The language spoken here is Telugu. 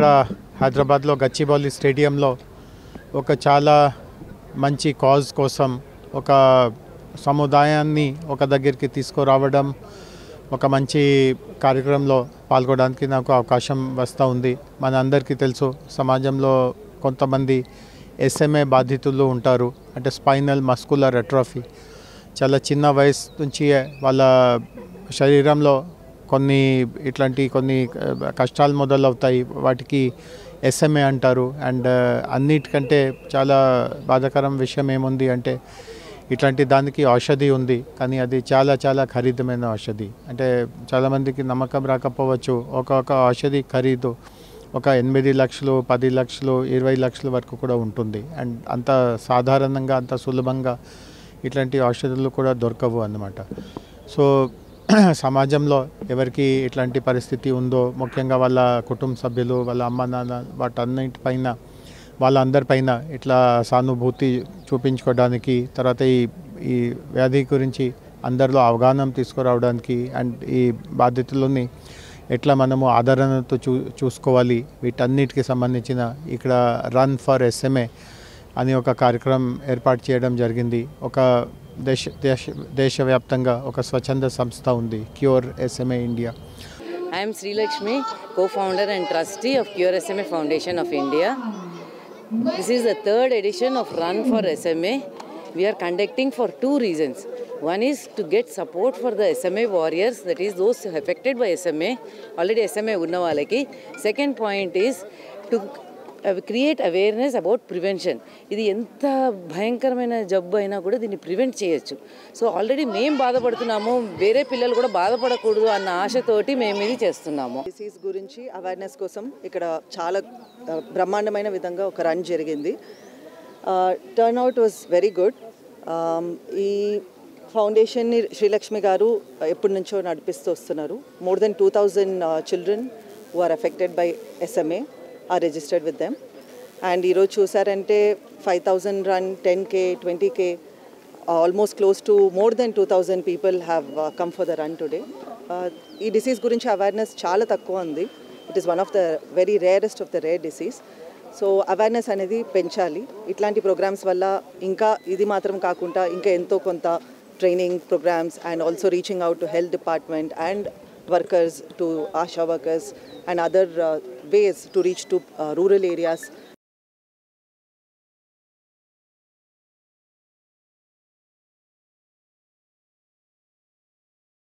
ఇక్కడ హైదరాబాద్లో గచ్చిబౌలి స్టేడియంలో ఒక చాలా మంచి కాజ్ కోసం ఒక సముదాయాన్ని ఒక దగ్గరికి తీసుకురావడం, ఒక మంచి కార్యక్రమంలో పాల్గొనడానికి నాకు అవకాశం వస్తూ ఉంది. మన అందరికీ తెలుసు, సమాజంలో కొంతమంది SMA బాధితులు ఉంటారు, అంటే స్పైనల్ మస్కులర్ అట్రోఫీ. చాలా చిన్న వయసు నుంచి వాళ్ళ శరీరంలో కొన్ని కష్టాలు మొదలవుతాయి. వాటికి SMA అంటారు. అండ్ అన్నిటికంటే చాలా బాధాకరం విషయం ఏముంది అంటే, ఇట్లాంటి దానికి ఔషధి ఉంది, కానీ అది చాలా చాలా ఖరీదమైన ఔషధి. అంటే చాలామందికి నమ్మకం రాకపోవచ్చు, ఒక్కొక్క ఔషధి ఖరీదు ఒక 8 లక్షలు, 10 లక్షలు, 20 లక్షల వరకు కూడా ఉంటుంది. అండ్ అంత సాధారణంగా, అంత సులభంగా ఇట్లాంటి ఔషధాలు కూడా దొరకవు అన్నమాట. సో సమాజంలో ఎవరికి ఇట్లాంటి పరిస్థితి ఉందో, ముఖ్యంగా వాళ్ళ కుటుంబ సభ్యులు, వాళ్ళ అమ్మ నాన్న, వాటన్నిటిపైన వాళ్ళందరిపైన ఇట్లా సానుభూతి చూపించుకోవడానికి, తర్వాత ఈ వ్యాధి గురించి అందరిలో అవగాహన తీసుకురావడానికి, అండ్ ఈ బాధితులని ఎట్లా మనము ఆదరణతో చూసుకోవాలి, వీటన్నిటికి సంబంధించిన ఇక్కడ రన్ ఫర్ SMA అని ఒక కార్యక్రమం ఏర్పాటు చేయడం జరిగింది. ఒక దేశవ్యాప్తంగా ఒక స్వచ్ఛంద సంస్థ ఉంది, cure SMA India. I am Sri Lakshmi, co-founder and trustee of Cure SMA Foundation of India. This is the third edition of Run for SMA. We are conducting for two reasons. One is to get support for the SMA warriors, that is those affected by SMA, already SMA unna valaki. Second point is to create awareness about prevention. ఇది ఎంత భయంకరమైన జబ్బు అయినా కూడా దీన్ని ప్రివెంట్ చేయొచ్చు. సో ఆల్రెడీ మేము బాధపడుతున్నాము, వేరే పిల్లలు కూడా బాధపడకూడదు అన్న ఆశతోటి మేము ఇది చేస్తున్నాము. డిసీజ్ గురించి అవేర్నెస్ కోసం ఇక్కడ చాలా బ్రహ్మాండమైన విధంగా ఒక రన్ జరిగింది. Turn out was very good. ఈ ఫౌండేషన్ని శ్రీలక్ష్మి గారు ఎప్పటి నుంచో నడిపిస్తూ వస్తున్నారు. More than 2000 children who are affected by SMA are registered with them, and ఈరోజు చూసారంటే 5,000 run, 10K, 20K, almost close to more than 2,000 people have come for the run today. ఈ డిసీజ్ గురించి అవేర్నెస్ చాలా తక్కువ ఉంది. It is one of the very rarest of the rare disease. So awareness అనేది పెంచాలి. ఇట్లాంటి ప్రోగ్రామ్స్ వల్ల ఇంకా ఇది మాత్రం కాకుండా ఇంకా ఎంతో కొంత training programmes, and also reaching out to health department and workers, to ASHA workers and other ways to reach to rural areas